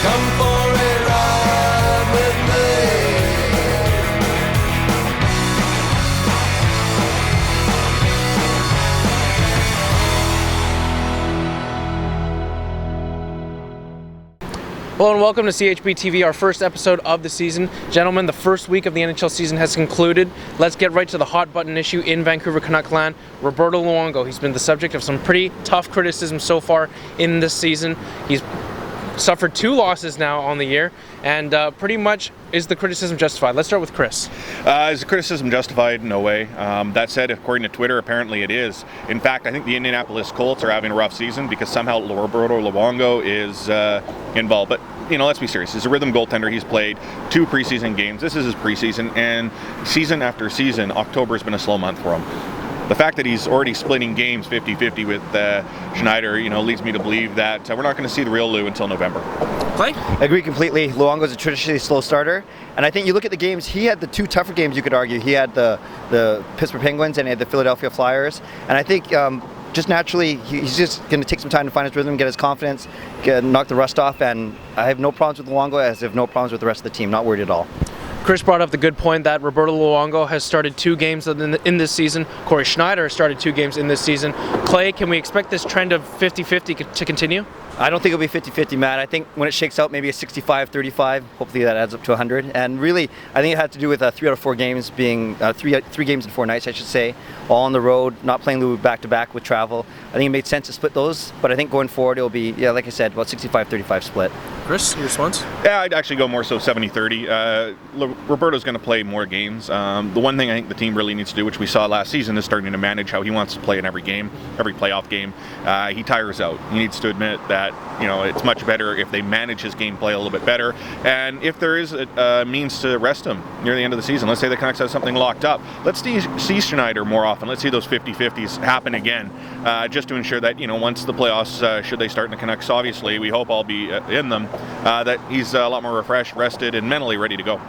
Come for a ride with me. Hello and welcome to CHBTV, our first episode of the season. Gentlemen, the first week of the NHL season has concluded. Let's get right to the hot button issue in Vancouver Canuck land. Roberto Luongo, he's been the subject of some pretty tough criticism so far in this season. He's suffered 2 losses now on the year, and pretty much is the criticism justified? Let's start with Chris. Is the criticism justified? No way. That said, according to Twitter, apparently it is. In fact, I think the Indianapolis Colts are having a rough season because somehow Roberto Luongo is involved. But, let's be serious. He's a rhythm goaltender. He's played 2 preseason games. This is his preseason, and season after season, October has been a slow month for him. The fact that he's already splitting games 50-50 with Schneider, leads me to believe that we're not going to see the real Lou until November. Clay? I agree completely. Luongo's a traditionally slow starter, and I think you look at the games, he had the 2 tougher games, you could argue. He had the Pittsburgh Penguins and he had the Philadelphia Flyers, and I think just naturally, he's just going to take some time to find his rhythm, get his confidence, knock the rust off, and I have no problems with Luongo, as I have no problems with the rest of the team. Not worried at all. Chris brought up the good point that Roberto Luongo has started 2 games in this season. Corey Schneider has started 2 games in this season. Clay, can we expect this trend of 50-50 to continue? I don't think it'll be 50-50, Matt. I think when it shakes out, maybe a 65-35. Hopefully that adds up to 100. And really, I think it had to do with 3 out of 4 games being, 3 games in 4 nights, I should say, all on the road, not playing Lou back-to-back with travel. I think it made sense to split those, but I think going forward it'll be, like I said, about 65-35 split. Chris, your response? Yeah, I'd actually go more so 70-30. Roberto's going to play more games. The one thing I think the team really needs to do, which we saw last season, is starting to manage how he wants to play in every game, every playoff game. He tires out. He needs to admit that, it's much better if they manage his gameplay a little bit better. And if there is a means to rest him near the end of the season, let's say the Canucks have something locked up, let's see Schneider more often. Let's see those 50-50s happen again, just to ensure that, once the playoffs, should they start in the Canucks, obviously, we hope I'll be in them, that he's a lot more refreshed, rested, and mentally ready to go.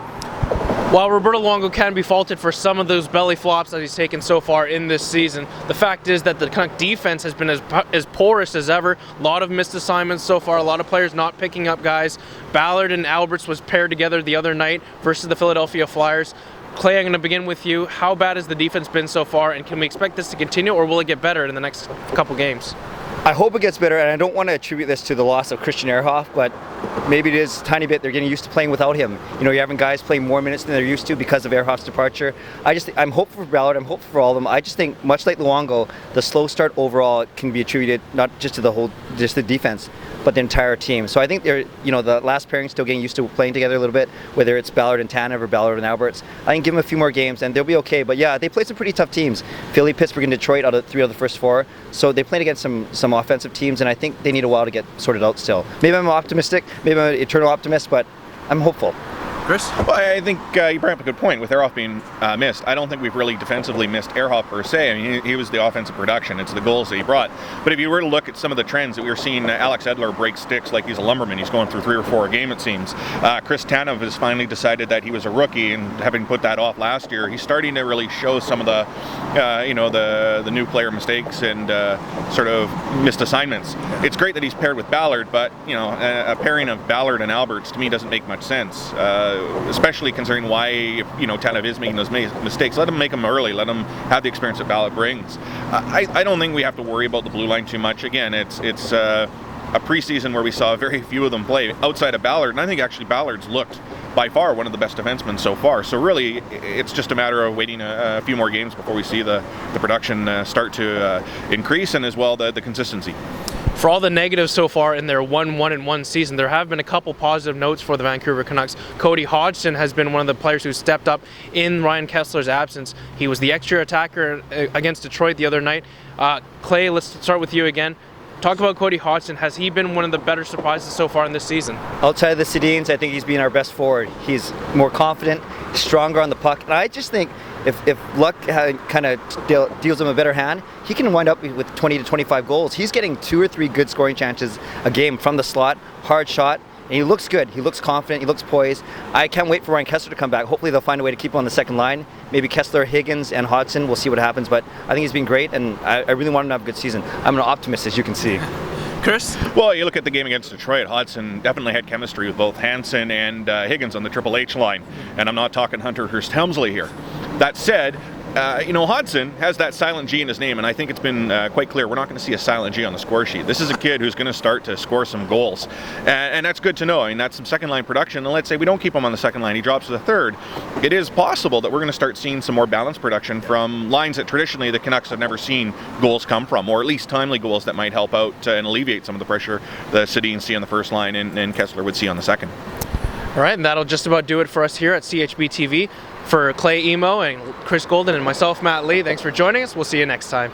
While Roberto Luongo can be faulted for some of those belly flops that he's taken so far in this season, the fact is that the Canuck defense has been as porous as ever. A lot of missed assignments so far, a lot of players not picking up guys. Ballard and Alberts was paired together the other night versus the Philadelphia Flyers. Clay, I'm going to begin with you. How bad has the defense been so far, and can we expect this to continue, or will it get better in the next couple games? I hope it gets better, and I don't want to attribute this to the loss of Christian Ehrhoff, but maybe it is a tiny bit. They're getting used to playing without him. You're having guys playing more minutes than they're used to because of Ehrhoff's departure. I'm hopeful for Ballard. I'm hopeful for all of them. I just think, much like Luongo, the slow start overall can be attributed not just to the defense, but the entire team. So I think they're, the last pairing still getting used to playing together a little bit, whether it's Ballard and Tanev or Ballard and Alberts. I can give them a few more games and they'll be okay. But yeah, they played some pretty tough teams. Philly, Pittsburgh, and Detroit out of 3 of the first 4. So they played against some offensive teams, and I think they need a while to get sorted out still. Maybe I'm optimistic, maybe I'm an eternal optimist, but I'm hopeful. Chris? Well, I think you brought up a good point with Ehrhoff being missed. I don't think we've really defensively missed Ehrhoff per se. I mean, he was the offensive production. It's the goals that he brought. But if you were to look at some of the trends that we were seeing, Alex Edler break sticks like he's a lumberman. He's going through 3 or 4 a game, it seems. Chris Tanev has finally decided that he was a rookie, and having put that off last year, he's starting to really show some of the, the new player mistakes and sort of missed assignments. It's great that he's paired with Ballard, but a pairing of Ballard and Alberts to me doesn't make much sense. Especially considering why, Tanev is making those mistakes. Let him make them early. Let him have the experience that Ballard brings. I don't think we have to worry about the blue line too much. Again, it's a preseason where we saw very few of them play outside of Ballard, and I think actually Ballard's looked by far one of the best defensemen so far. So really, it's just a matter of waiting a few more games before we see the production start to increase, and as well the consistency. For all the negatives so far in their 1-1-1 season, there have been a couple positive notes for the Vancouver Canucks. Cody Hodgson has been one of the players who stepped up in Ryan Kessler's absence. He was the extra attacker against Detroit the other night. Clay, let's start with you again. Talk about Cody Hodgson. Has he been one of the better surprises so far in this season? Outside of the Sedins, I think he's been our best forward. He's more confident, stronger on the puck, and I just think if luck kind of deals him a better hand, he can wind up with 20 to 25 goals. He's getting 2 or 3 good scoring chances a game from the slot, hard shot, and he looks good. He looks confident. He looks poised. I can't wait for Ryan Kessler to come back. Hopefully they'll find a way to keep him on the second line. Maybe Kessler, Higgins, and Hodgson. We'll see what happens, but I think he's been great, and I really want him to have a good season. I'm an optimist, as you can see. Chris? Well, you look at the game against Detroit, Hodgson definitely had chemistry with both Hansen and Higgins on the Triple H line, and I'm not talking Hunter Hearst Helmsley here. That said, Hodgson has that silent G in his name, and I think it's been quite clear we're not going to see a silent G on the score sheet. This is a kid who's going to start to score some goals, and that's good to know. I mean, that's some second line production, and let's say we don't keep him on the second line, he drops to the third. It is possible that we're going to start seeing some more balanced production from lines that traditionally the Canucks have never seen goals come from, or at least timely goals that might help out and alleviate some of the pressure that Sedin see on the first line and Kessler would see on the second. All right, and that'll just about do it for us here at CHBTV. For Clay Imoo and Chris Golden and myself, Matt Lee, thanks for joining us. We'll see you next time.